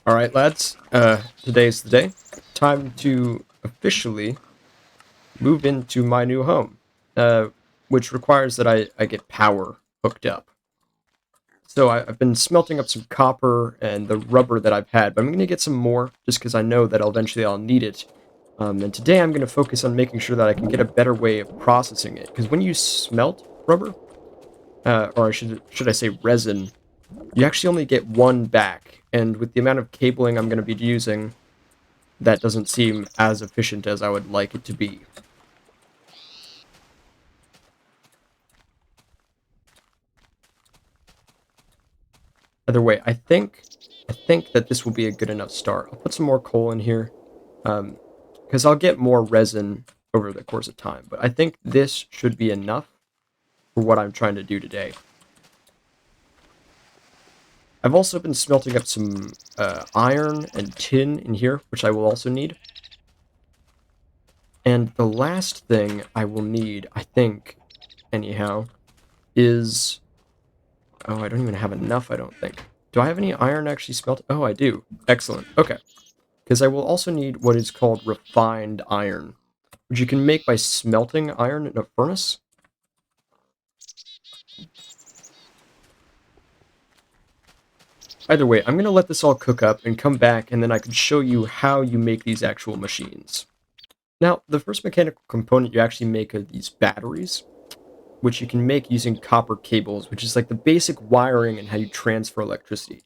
Alright, lads. Today's the day. Time to officially move into my new home. Which requires that I get power hooked up. So I've been smelting up some copper and the rubber that I've had, but I'm going to get some more just because I know that I'll need it. And today I'm going to focus on making sure that I can get a better way of processing it. Because when you smelt rubber, or should I say resin, you actually only get one back. And with the amount of cabling I'm going to be using, that doesn't seem as efficient as I would like it to be. Either way, I think that this will be a good enough start. I'll put some more coal in here, because I'll get more resin over the course of time. But I think this should be enough for what I'm trying to do today. I've also been smelting up some iron and tin in here, which I will also need. And the last thing I will need, I think, anyhow, is... Oh, I don't even have enough, I don't think. Do I have any iron actually smelt? Oh, I do. Excellent. Okay. Because I will also need what is called refined iron, which you can make by smelting iron in a furnace. Either way, I'm going to let this all cook up and come back, and then I can show you how you make these actual machines. Now, the first mechanical component you actually make are these batteries, which you can make using copper cables, which is like the basic wiring and how you transfer electricity.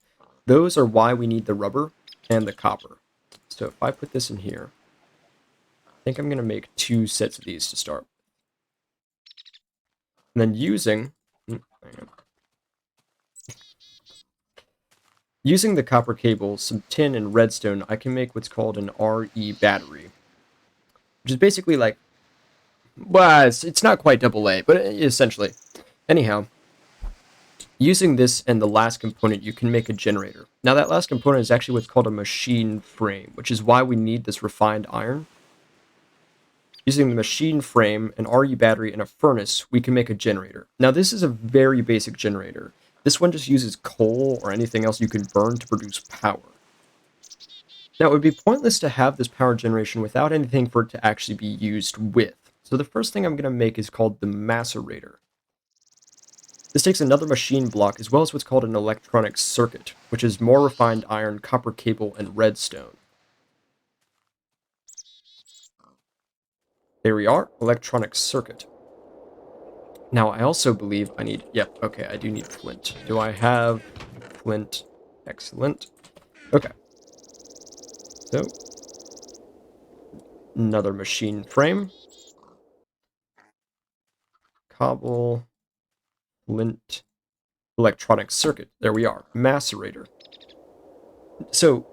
Those are why we need the rubber and the copper. So if I put this in here, I think I'm going to make 2 sets of these to start. And then using the copper cable, some tin and redstone, I can make what's called an RE battery, which is basically like, well, it's not quite AA, but essentially. Anyhow, using this and the last component, you can make a generator. Now, that last component is actually what's called a machine frame, which is why we need this refined iron. Using the machine frame, an RE battery, and a furnace, we can make a generator. Now, this is a very basic generator. This one just uses coal or anything else you can burn to produce power. Now, it would be pointless to have this power generation without anything for it to actually be used with. So the first thing I'm going to make is called the macerator. This takes another machine block as well as what's called an electronic circuit, which is more refined iron, copper cable, and redstone. There we are, electronic circuit. Now, I also believe I need... Yep, okay, I do need flint. Do I have flint? Excellent. Okay. So, another machine frame. Cobble. Flint. Electronic circuit. There we are. Macerator. So,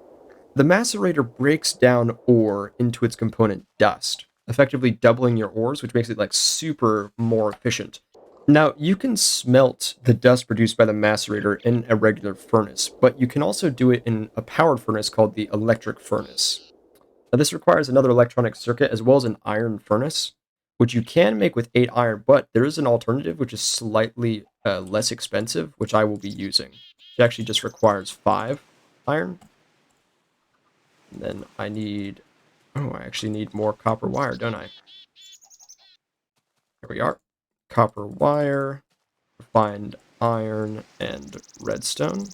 the macerator breaks down ore into its component dust, effectively doubling your ores, which makes it like super more efficient. Now, you can smelt the dust produced by the macerator in a regular furnace, but you can also do it in a powered furnace called the electric furnace. Now, this requires another electronic circuit as well as an iron furnace, which you can make with 8 iron, but there is an alternative which is slightly less expensive, which I will be using. It actually just requires 5 iron. And then I need... Oh, I actually need more copper wire, don't I? Here we are. Copper wire, refined iron, and redstone.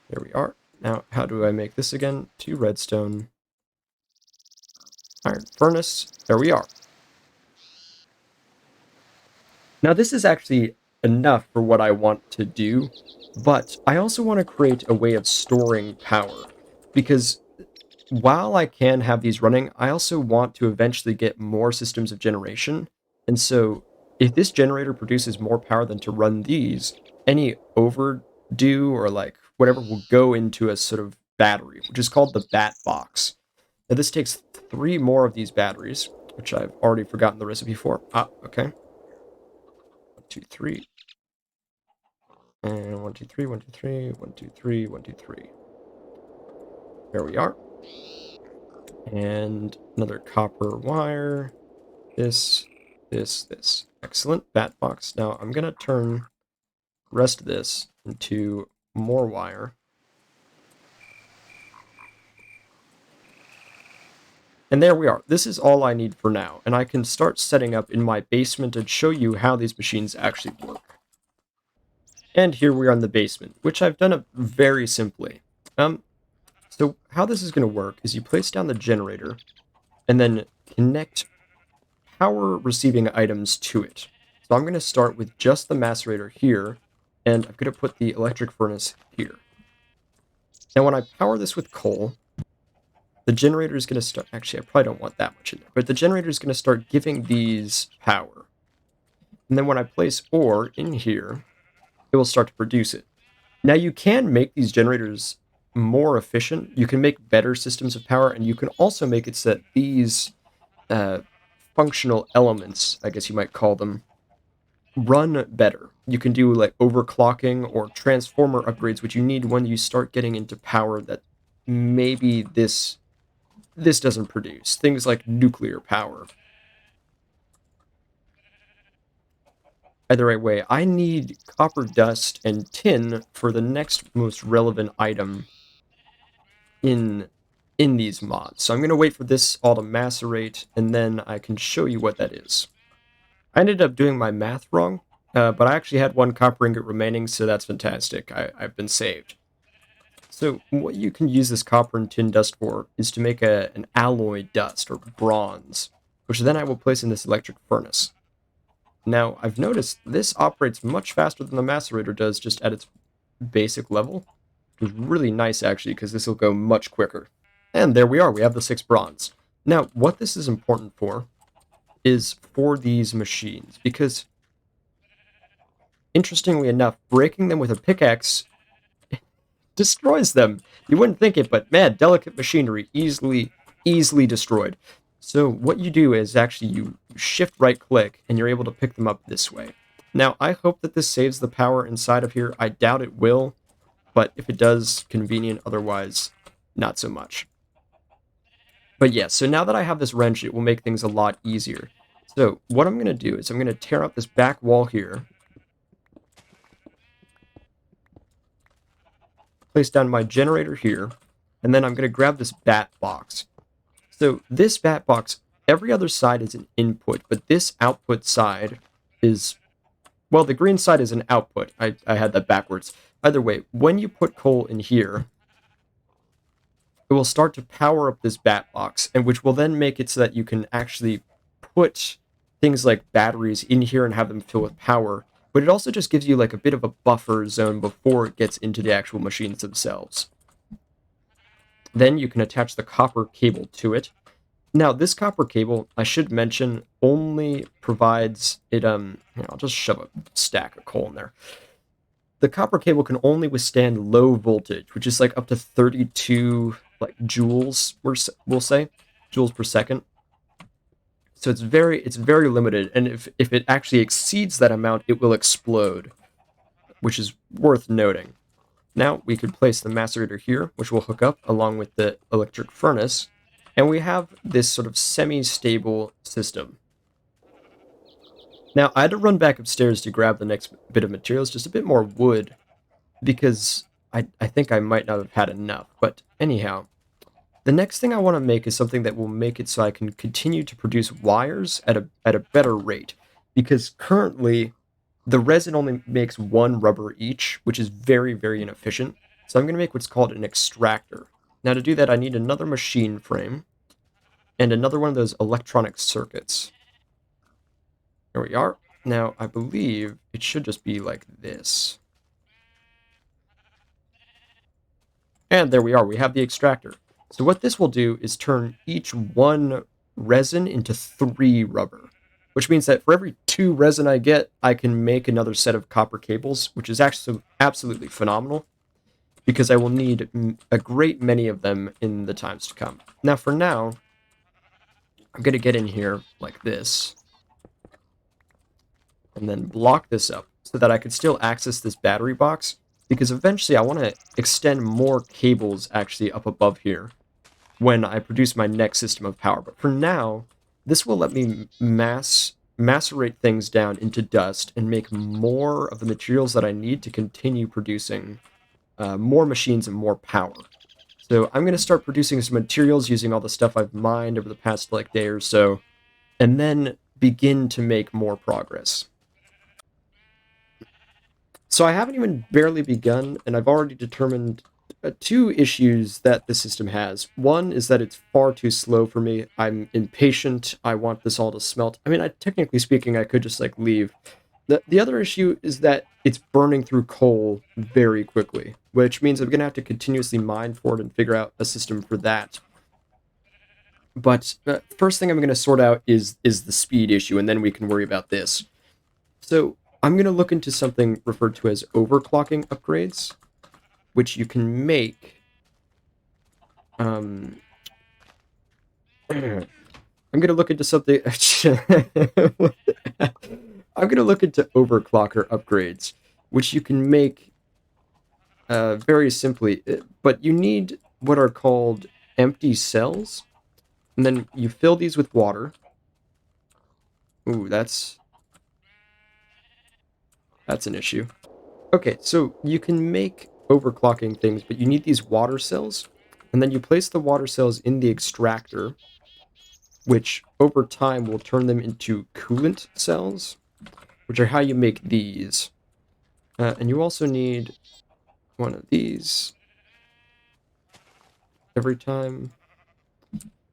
There we are. Now, how do I make this again? 2 redstone, iron furnace. There we are. Now, this is actually enough for what I want to do, but I also want to create a way of storing power, because while I can have these running, I also want to eventually get more systems of generation. And so if this generator produces more power than to run these, any overdue or like whatever will go into a sort of battery, which is called the bat box. Now this takes 3 more of these batteries, which I've already forgotten the recipe for. Okay. 1, 2, 3. And 1, 2, 3, 1, 2, 3, 1, 2, 3, 1, 2, 3. There we are. And another copper wire. This. Excellent. Bat box. Now I'm going to turn the rest of this into more wire. And there we are. This is all I need for now, and I can start setting up in my basement and show you how these machines actually work. And here we are in the basement, which I've done it very simply. So how this is going to work is you place down the generator, and then connect power receiving items to it. So I'm going to start with just the macerator here, and I'm going to put the electric furnace here. Now when I power this with coal, the generator is going to start... Actually, I probably don't want that much in there, but the generator is going to start giving these power. And then when I place ore in here, it will start to produce it. Now you can make these generators more efficient. You can make better systems of power, and you can also make it so that these functional elements, I guess you might call them, run better. You can do like overclocking or transformer upgrades, which you need when you start getting into power that maybe this doesn't produce. Things like nuclear power. Either right way, I need copper dust and tin for the next most relevant item in these mods. So I'm going to wait for this all to macerate, and then I can show you what that is. I ended up doing my math wrong, but I actually had one copper ingot remaining, so that's fantastic. I've been saved. So what you can use this copper and tin dust for is to make an alloy dust, or bronze, which then I will place in this electric furnace. Now, I've noticed this operates much faster than the macerator does just at its basic level. It's really nice, actually, because this will go much quicker. And there we are, we have the 6 bronze. Now, what this is important for is for these machines, because, interestingly enough, breaking them with a pickaxe destroys them. You wouldn't think it, but man, delicate machinery, easily destroyed. So what you do is actually you shift right click and you're able to pick them up this way. Now, I hope that this saves the power inside of here. I doubt it will, but if it does, convenient. Otherwise, not so much. But yeah, so now that I have this wrench, it will make things a lot easier. So what I'm going to do is I'm going to tear out this back wall here, place down my generator here, and then I'm going to grab this bat box. So this bat box, every other side is an input, but this output side is, well, the green side is an output. I had that backwards. Either way, when you put coal in here, it will start to power up this bat box, and which will then make it so that you can actually put things like batteries in here and have them fill with power. But it also just gives you like a bit of a buffer zone before it gets into the actual machines themselves. Then you can attach the copper cable to it. Now, this copper cable, I should mention, only provides it, here, I'll just shove a stack of coal in there. The copper cable can only withstand low voltage, which is like up to 32 like joules, we'll say, joules per second. So it's very limited, and if it actually exceeds that amount, it will explode, which is worth noting. Now we could place the macerator here, which will hook up along with the electric furnace, and we have this sort of semi-stable system. Now, I had to run back upstairs to grab the next bit of materials, just a bit more wood, because I think I might not have had enough. But anyhow, the next thing I want to make is something that will make it so I can continue to produce wires at a better rate, because currently the resin only makes 1 rubber each, which is very, very inefficient. So I'm going to make what's called an extractor. Now to do that, I need another machine frame and another one of those electronic circuits. There we are. Now, I believe it should just be like this. And there we are, we have the extractor. So what this will do is turn each 1 resin into 3 rubber, which means that for every 2 resin I get, I can make another set of copper cables, which is actually absolutely phenomenal, because I will need a great many of them in the times to come. Now, for now, I'm going to get in here like this, and then block this up so that I could still access this battery box, because eventually I want to extend more cables actually up above here when I produce my next system of power. But for now, this will let me macerate things down into dust and make more of the materials that I need to continue producing more machines and more power. So I'm going to start producing some materials using all the stuff I've mined over the past like day or so, and then begin to make more progress. So I haven't even barely begun, and I've already determined two issues that the system has. One is that it's far too slow for me. I'm impatient. I want this all to smelt. I mean, technically speaking, I could just like leave. The other issue is that it's burning through coal very quickly, which means I'm going to have to continuously mine for it and figure out a system for that. But first thing I'm going to sort out is the speed issue, and then we can worry about this. So I'm going to look into something referred to as overclocking upgrades, which you can make. I'm going to look into something. I'm going to look into overclocker upgrades, which you can make very simply, but you need what are called empty cells, and then you fill these with water. Ooh, that's an issue. Okay, so you can make overclocking things, but you need these water cells, and then you place the water cells in the extractor, which over time will turn them into coolant cells, which are how you make these. And you also need one of these every time.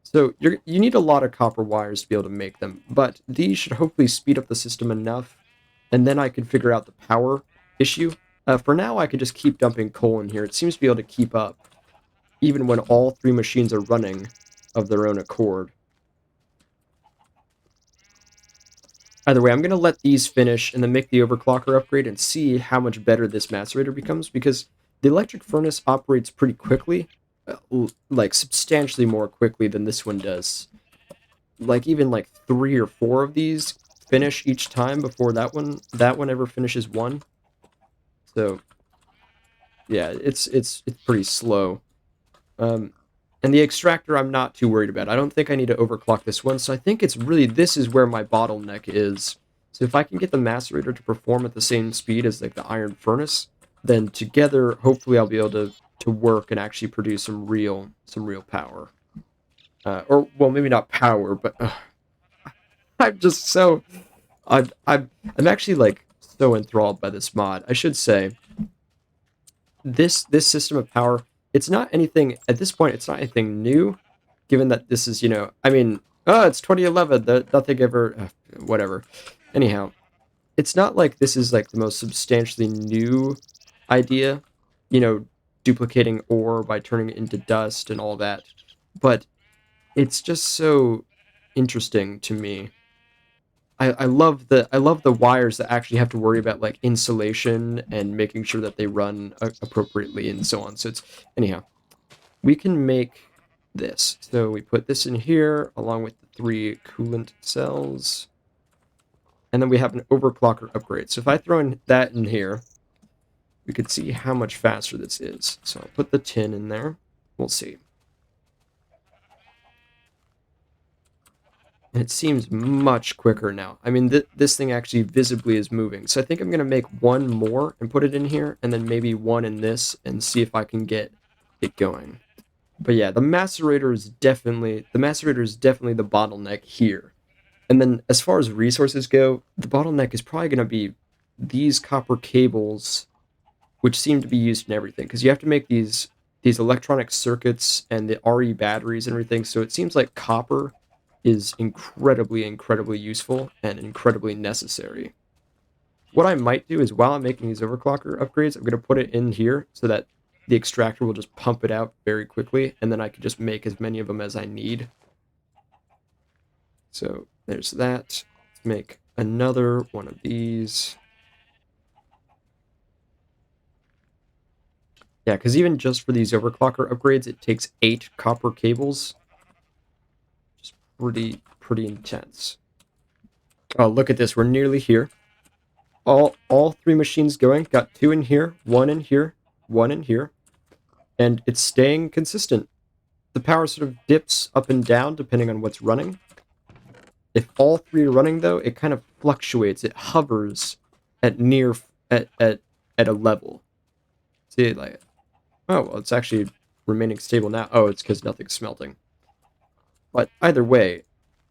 So you need a lot of copper wires to be able to make them, but these should hopefully speed up the system enough, and then I can figure out the power issue. For now, I could just keep dumping coal in here. It seems to be able to keep up, even when all three machines are running of their own accord. Either way, I'm going to let these finish and then make the overclocker upgrade and see how much better this macerator becomes, because the electric furnace operates pretty quickly, like substantially more quickly than this one does. Like even like 3 or 4 of these finish each time before that one ever finishes one. So yeah, it's pretty slow. And the extractor I'm not too worried about. I don't think I need to overclock this one, so I think it's really, this is where my bottleneck is. So if I can get the macerator to perform at the same speed as like the iron furnace, then together hopefully I'll be able to work and actually produce some real power. Or well, maybe not power, but I'm just so I'm actually like so enthralled by this mod. I should say this system of power, it's not anything at this point, it's not anything new, given that this is, I mean, it's 2011, nothing ever, whatever. Anyhow, it's not like this is like the most substantially new idea, duplicating ore by turning it into dust and all that, but it's just so interesting to me. I love the wires that actually have to worry about like insulation and making sure that they run appropriately and so on. So it's, anyhow, we can make this. So we put this in here along with the 3 coolant cells, and then we have an overclocker upgrade. So if I throw in that in here, we could see how much faster this is. So I'll put the tin in there. We'll see. And it seems much quicker now. I mean, this thing actually visibly is moving. So I think I'm going to make one more and put it in here, and then maybe one in this, and see if I can get it going. But yeah, the macerator is definitely the bottleneck here. And then as far as resources go, the bottleneck is probably going to be these copper cables, which seem to be used in everything, because you have to make these electronic circuits and the RE batteries and everything. So it seems like copper is incredibly useful and incredibly necessary. What I might do is, while I'm making these overclocker upgrades, I'm going to put it in here so that the extractor will just pump it out very quickly, and then I can just make as many of them as I need. So there's that. Let's make another one of these. Yeah, because even just for these overclocker upgrades, it takes 8 copper cables. Just pretty intense. Oh, look at this. We're nearly here. All 3 machines going. Got 2 in here, 1 in here, 1 in here. And it's staying consistent. The power sort of dips up and down depending on what's running. If all 3 are running, though, it kind of fluctuates. It hovers at a level. See, like, oh, well, it's actually remaining stable now? Oh, it's because nothing's smelting. But either way,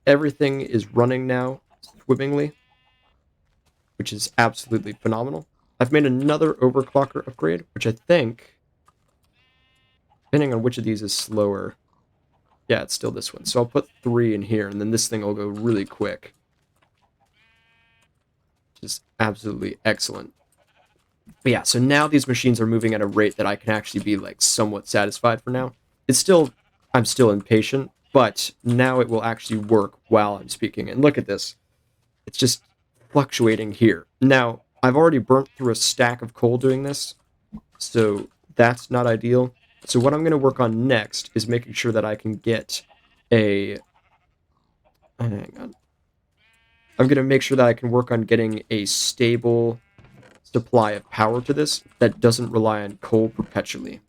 everything is running now swimmingly, which is absolutely phenomenal. I've made another overclocker upgrade, which I think, depending on which of these is slower, yeah, it's still this one. So I'll put 3 in here, and then this thing will go really quick. Which is absolutely excellent. But yeah, so now these machines are moving at a rate that I can actually be, like, somewhat satisfied for now. It's still, I'm still impatient, but now it will actually work while I'm speaking. And look at this. It's just fluctuating here. Now, I've already burnt through a stack of coal doing this, so that's not ideal. So what I'm going to work on next is making sure that I can get a... Hang on. I'm going to make sure that I can work on getting a stable supply of power to this that doesn't rely on coal perpetually.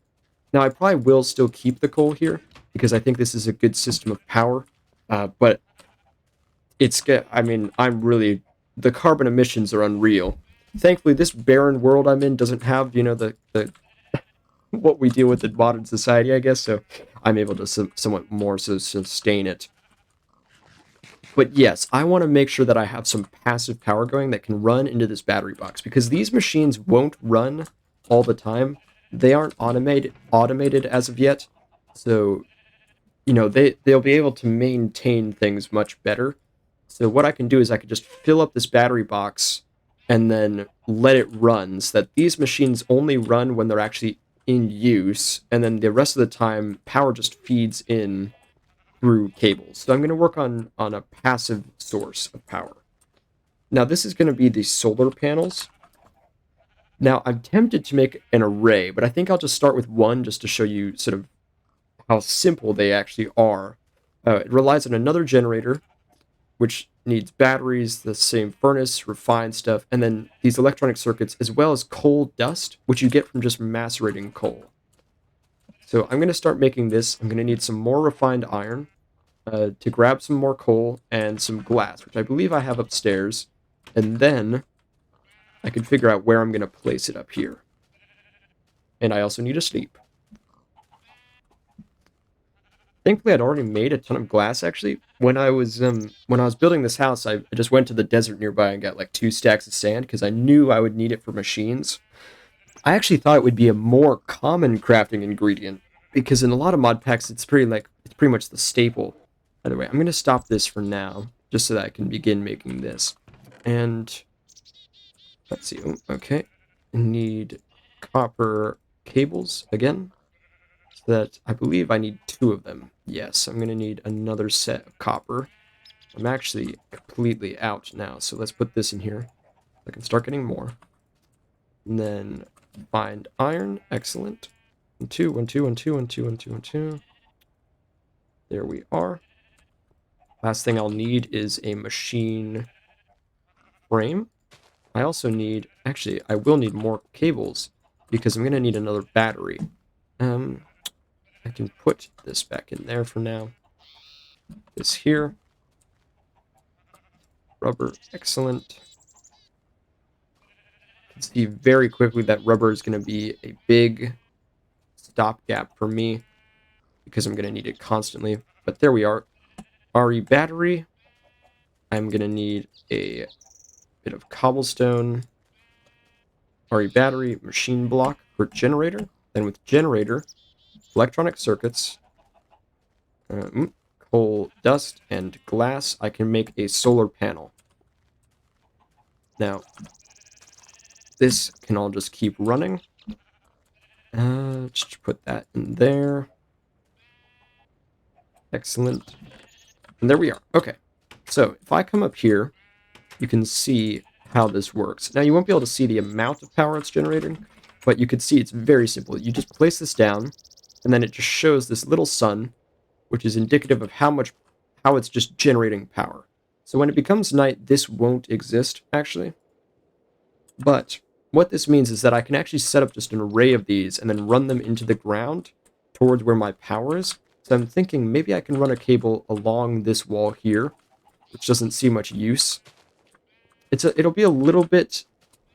Now, I probably will still keep the coal here, because I think this is a good system of power, but it's... I mean, the carbon emissions are unreal. Thankfully, this barren world I'm in doesn't have, the what we deal with in modern society, I guess, so I'm able to somewhat more so sustain it. But yes, I want to make sure that I have some passive power going that can run into this battery box, because these machines won't run all the time. They aren't automated as of yet, so, they'll be able to maintain things much better. So what I can do is I can just fill up this battery box and then let it run, so that these machines only run when they're actually in use, and then the rest of the time, power just feeds in through cables. So I'm going to work on a passive source of power. Now, this is going to be the solar panels. Now, I'm tempted to make an array, but I think I'll just start with one just to show you sort of how simple they actually are. It relies on another generator, which needs batteries, the same furnace, refined stuff, and then these electronic circuits, as well as coal dust, which you get from just macerating coal. So I'm going to start making this. I'm going to need some more refined iron to grab some more coal and some glass, which I believe I have upstairs. And then I can figure out where I'm going to place it up here. And I also need a sleep. Thankfully, I'd already made a ton of glass, actually. When I was building this house, I just went to the desert nearby and got like 2 stacks of sand, because I knew I would need it for machines. I actually thought it would be a more common crafting ingredient, because in a lot of mod packs, it's pretty much the staple. By the way, I'm going to stop this for now, just so that I can begin making this. And let's see. Okay, need copper cables again. That I believe I need 2 of them. Yes, I'm going to need another set of copper. I'm actually completely out now, so let's put this in here. I can start getting more. And then find iron. Excellent. 1, 2, 1, 2, 1, 2, 1, 2, 1, 2, 1, 2. There we are. Last thing I'll need is a machine frame. I also need... Actually, I will need more cables, because I'm going to need another battery. I can put this back in there for now. This here. Rubber, excellent. You can see very quickly that rubber is going to be a big stopgap for me, because I'm going to need it constantly. But there we are. RE battery. I'm going to need a bit of cobblestone. RE battery, machine block for generator. Then with generator, electronic circuits, coal dust, and glass, I can make a solar panel. Now, this can all just keep running. Just put that in there. Excellent. And there we are. Okay. So, if I come up here, you can see how this works. Now, you won't be able to see the amount of power it's generating, but you can see it's very simple. You just place this down, and then it just shows this little sun, which is indicative of how it's just generating power. So when it becomes night, this won't exist, actually. But what this means is that I can actually set up just an array of these and then run them into the ground towards where my power is. So I'm thinking maybe I can run a cable along this wall here, which doesn't see much use. It'll be a little bit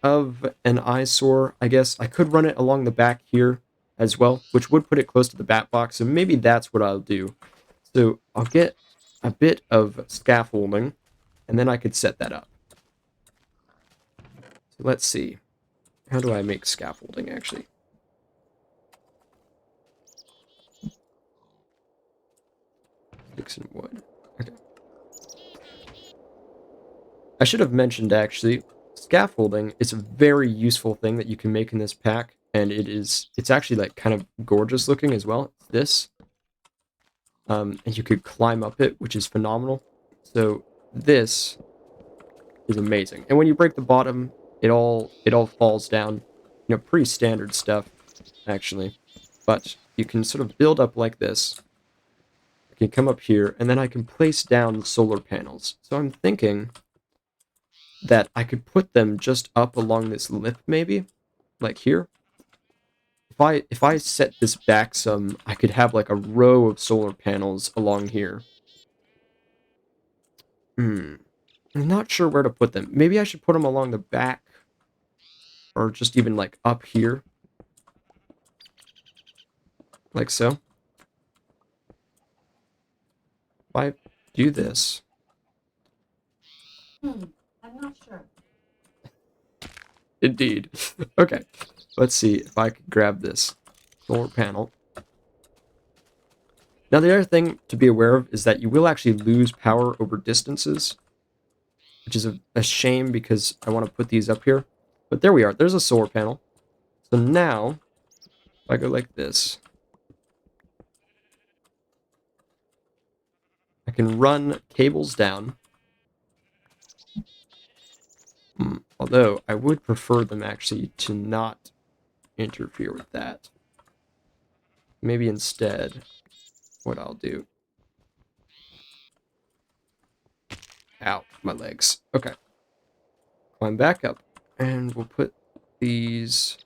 of an eyesore, I guess. I could run it along the back here, as well, which would put it close to the bat box, so maybe that's what I'll do. So I'll get a bit of scaffolding, and then I could set that up. So let's see. How do I make scaffolding, actually? Sticks and wood. Okay. I should have mentioned, actually, scaffolding is a very useful thing that you can make in this pack, and it's actually, like, kind of gorgeous looking as well. This. And you could climb up it, which is phenomenal. So this is amazing. And when you break the bottom, it all falls down. You know, pretty standard stuff, actually. But you can sort of build up like this. I can come up here, and then I can place down solar panels. So I'm thinking that I could put them just up along this lip, maybe, like here. If I set this back some, I could have like a row of solar panels along here. I'm not sure where to put them. Maybe I should put them along the back, or just even like up here, like so. If I do this, I'm not sure. Indeed. Okay, let's see if I can grab this solar panel. Now, the other thing to be aware of is that you will actually lose power over distances, which is a shame because I want to put these up here. But there we are. There's a solar panel. So now, if I go like this, I can run cables down. Although, I would prefer them actually to not interfere with that. Maybe instead, what I'll do... Ow, my legs. Okay. Climb back up. And we'll put these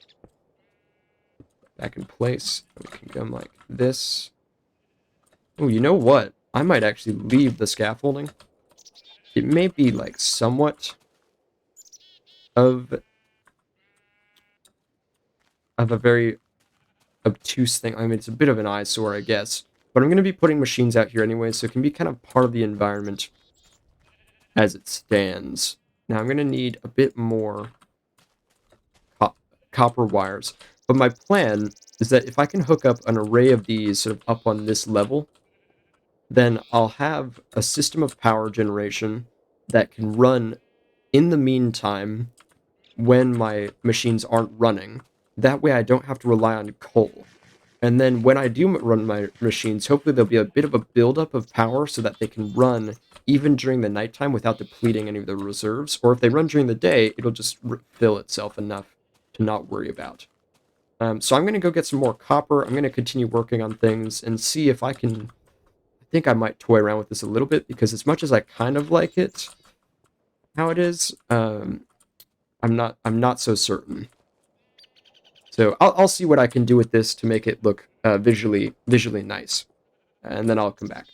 back in place. We can come like this. Oh, you know what? I might actually leave the scaffolding. It may be like somewhat of a very obtuse thing. I mean, it's a bit of an eyesore, I guess. But I'm going to be putting machines out here anyway, so it can be kind of part of the environment as it stands. Now, I'm going to need a bit more copper wires. But my plan is that if I can hook up an array of these sort of up on this level, then I'll have a system of power generation that can run in the meantime when my machines aren't running. That way I don't have to rely on coal. And then when I do run my machines, hopefully there'll be a bit of a buildup of power so that they can run even during the nighttime without depleting any of the reserves. Or if they run during the day, it'll just fill itself enough to not worry about. So I'm going to go get some more copper. I'm going to continue working on things and see if I can... I think I might toy around with this a little bit, because as much as I kind of like it, how it is, I'm not so certain. So I'll see what I can do with this to make it look visually nice, and then I'll come back.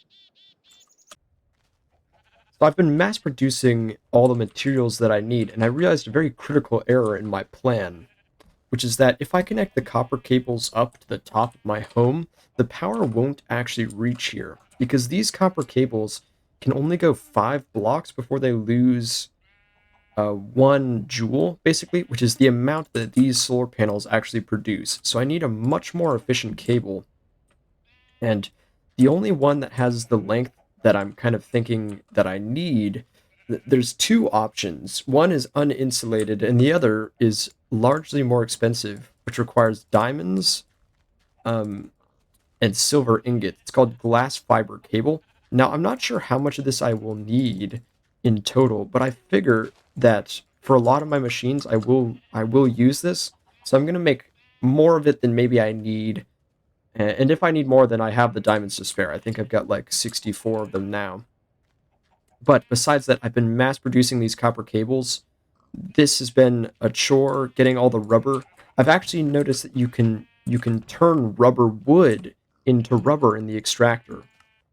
So I've been mass producing all the materials that I need, and I realized a very critical error in my plan, which is that if I connect the copper cables up to the top of my home, the power won't actually reach here, because these copper cables can only go 5 blocks before they lose 1 joule, basically, which is the amount that these solar panels actually produce. So I need a much more efficient cable, and the only one that has the length that I'm kind of thinking that I need, there's 2 options. One is uninsulated, and the other is largely more expensive, which requires diamonds and silver ingot. It's called glass fiber cable. Now, I'm not sure how much of this I will need in total, but I figure that for a lot of my machines, I will use this. So I'm going to make more of it than maybe I need. And if I need more, then I have the diamonds to spare. I think I've got like 64 of them now. But besides that, I've been mass producing these copper cables. This has been a chore, getting all the rubber. I've actually noticed that you can turn rubber wood into rubber in the extractor,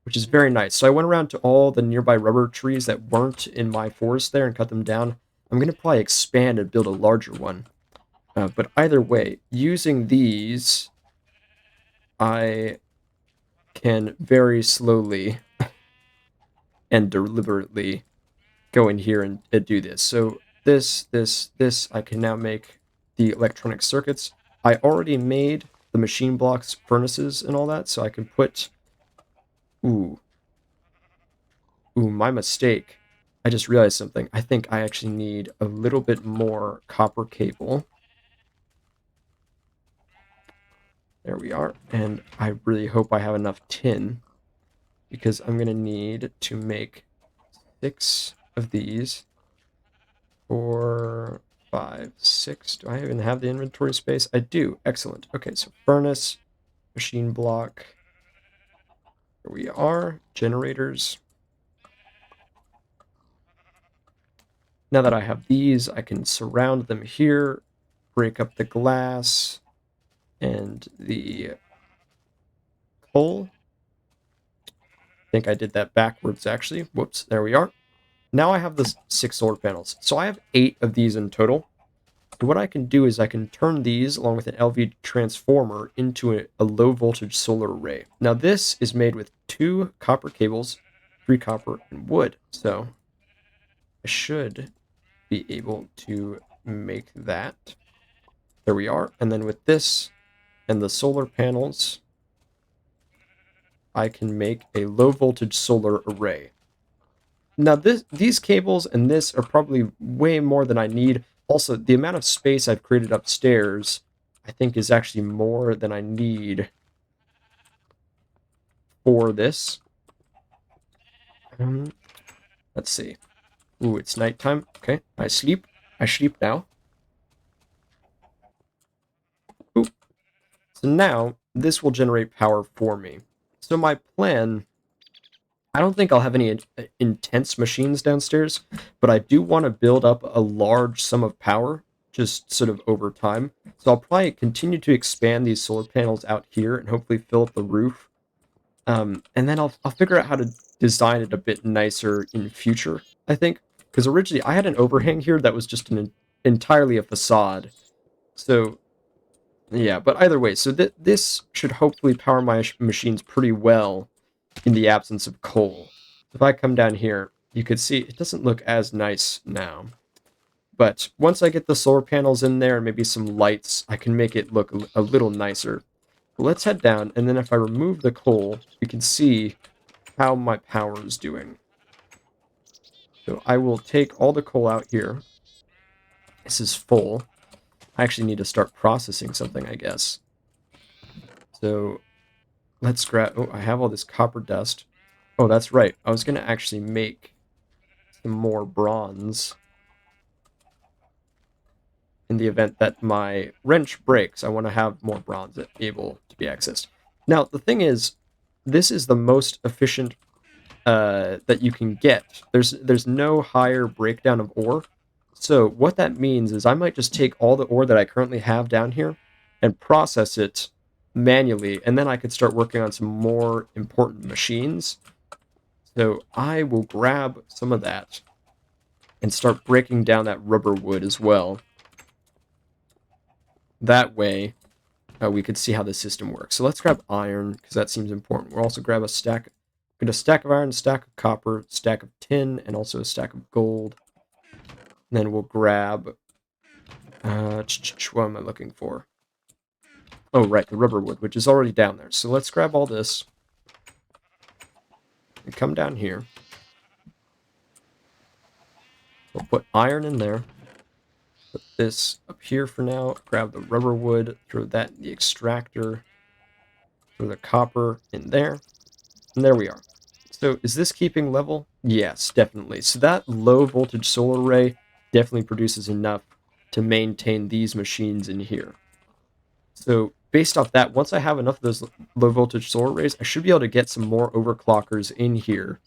which is very nice. So I went around to all the nearby rubber trees that weren't in my forest there and cut them down. I'm going to probably expand and build a larger one. But either way, using these, I can very slowly and deliberately go in here and do this. So this, I can now make the electronic circuits. I already made the machine blocks, furnaces, and all that, so I can put... Ooh, my mistake. I just realized something. I think I actually need a little bit more copper cable. There we are. And I really hope I have enough tin, because I'm going to need to make 6 of these. 4, 5, 6. Do I even have the inventory space? I do. Excellent. Okay, so furnace, machine block. Here we are. Generators. Now that I have these, I can surround them here, break up the glass and the coal. I think I did that backwards, actually. Whoops, there we are. Now I have the 6 solar panels. So I have 8 of these in total. And what I can do is I can turn these, along with an LV transformer, into a low voltage solar array. Now this is made with 2 copper cables, 3 copper, and wood. So I should be able to make that. There we are. And then with this and the solar panels, I can make a low voltage solar array. Now these cables and this are probably way more than I need. Also, the amount of space I've created upstairs, I think, is actually more than I need for this. Let's see. Ooh, it's nighttime. Okay, I sleep. I sleep now. Ooh. So now, this will generate power for me. So my plan... I don't think I'll have any intense machines downstairs, but I do want to build up a large sum of power, just sort of over time. So I'll probably continue to expand these solar panels out here and hopefully fill up the roof. And then I'll figure out how to design it a bit nicer in future, I think. Because originally I had an overhang here that was just entirely a facade. So, yeah, but either way, so this should hopefully power my machines pretty well in the absence of coal. If I come down here, you could see it doesn't look as nice now. But once I get the solar panels in there and maybe some lights, I can make it look a little nicer. But let's head down, and then if I remove the coal, we can see how my power is doing. So I will take all the coal out here. This is full. I actually need to start processing something, I guess. So let's grab... Oh, I have all this copper dust. Oh, that's right. I was going to actually make some more bronze. In the event that my wrench breaks, I want to have more bronze able to be accessed. Now, the thing is, this is the most efficient that you can get. There's no higher breakdown of ore. So what that means is I might just take all the ore that I currently have down here and process it manually, and then I could start working on some more important machines. So I will grab some of that and start breaking down that rubber wood as well. That way, we could see how the system works. So let's grab iron, because that seems important. We'll also grab a stack. Get a stack of iron, a stack of copper, a stack of tin, and also a stack of gold. And then we'll grab... what am I looking for? Oh, right, the rubber wood, which is already down there. So let's grab all this. And come down here. We'll put iron in there. Put this up here for now. Grab the rubber wood. Throw that in the extractor. Throw the copper in there. And there we are. So is this keeping level? Yes, definitely. So that low voltage solar array definitely produces enough to maintain these machines in here. So based off that, once I have enough of those low voltage solar arrays, I should be able to get some more overclockers in here.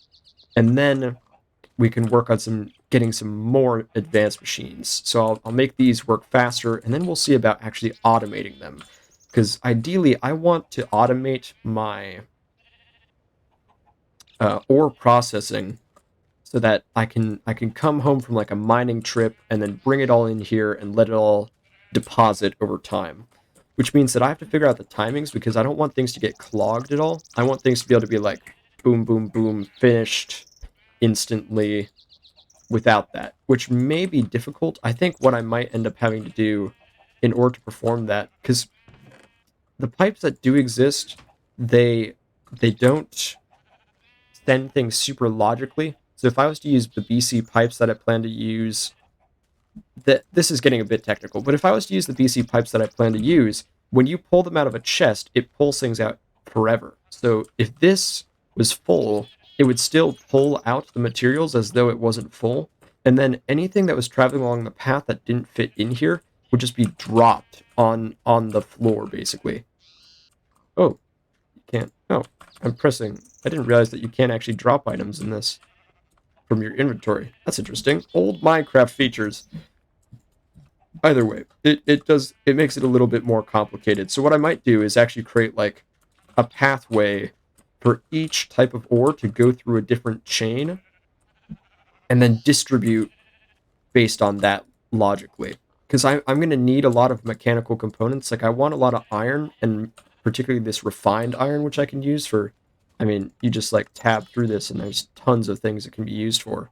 And then we can work on getting some more advanced machines. So I'll make these work faster, and then we'll see about actually automating them. Because ideally, I want to automate my ore processing so that I can come home from like a mining trip and then bring it all in here and let it all deposit over time. which means that I have to figure out the timings because I don't want things to get clogged at all. I want things to be able to be like boom, boom, boom, finished instantly without that, which may be difficult. I think what I might end up having to do in order to perform that, because the pipes that do exist, they don't send things super logically. So if I was to use the BC pipes that I plan to use, that this is getting a bit technical, but if I was to use the BC pipes that I plan to use, when you pull them out of a chest, it pulls things out forever. So if this was full, it would still pull out the materials as though it wasn't full, and then anything that was traveling along the path that didn't fit in here would just be dropped on the floor, basically. Oh, you can't. Oh, I'm pressing. I didn't realize that you can't actually drop items in this from your inventory. That's interesting. Old Minecraft features. Either way, it makes it a little bit more complicated. So what I might do is actually create like a pathway for each type of ore to go through a different chain and then distribute based on that logically. Because I'm going to need a lot of mechanical components. Like I want a lot of iron, and particularly this refined iron, which I can use for, I mean, you just like tab through this and there's tons of things it can be used for.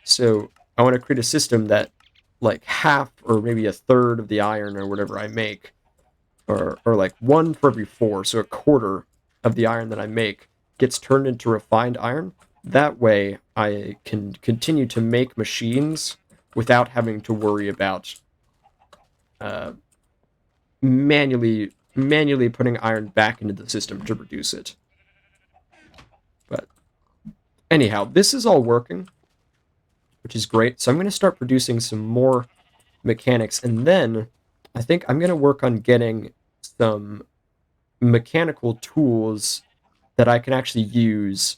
So I want to create a system that like half or maybe a third of the iron or whatever I make, or like one for every four, so a quarter of the iron that I make gets turned into refined iron. That way I can continue to make machines without having to worry about uh, manually putting iron back into the system to produce it. But anyhow, this is all working, which is great. So I'm going to start producing some more mechanics, and then I think I'm going to work on getting some mechanical tools that I can actually use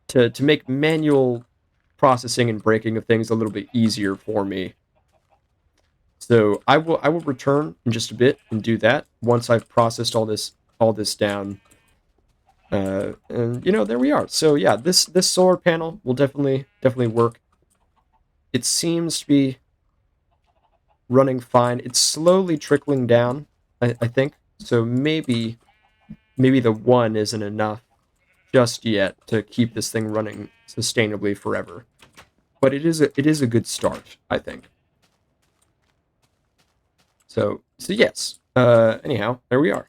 to make manual processing and breaking of things a little bit easier for me. So I will return in just a bit and do that once I've processed all this down. And there we are. So yeah, this solar panel will definitely work. It seems to be running fine. It's slowly trickling down, I think. So maybe the one isn't enough just yet to keep this thing running sustainably forever. But it is a good start, I think. So yes. Anyhow, there we are.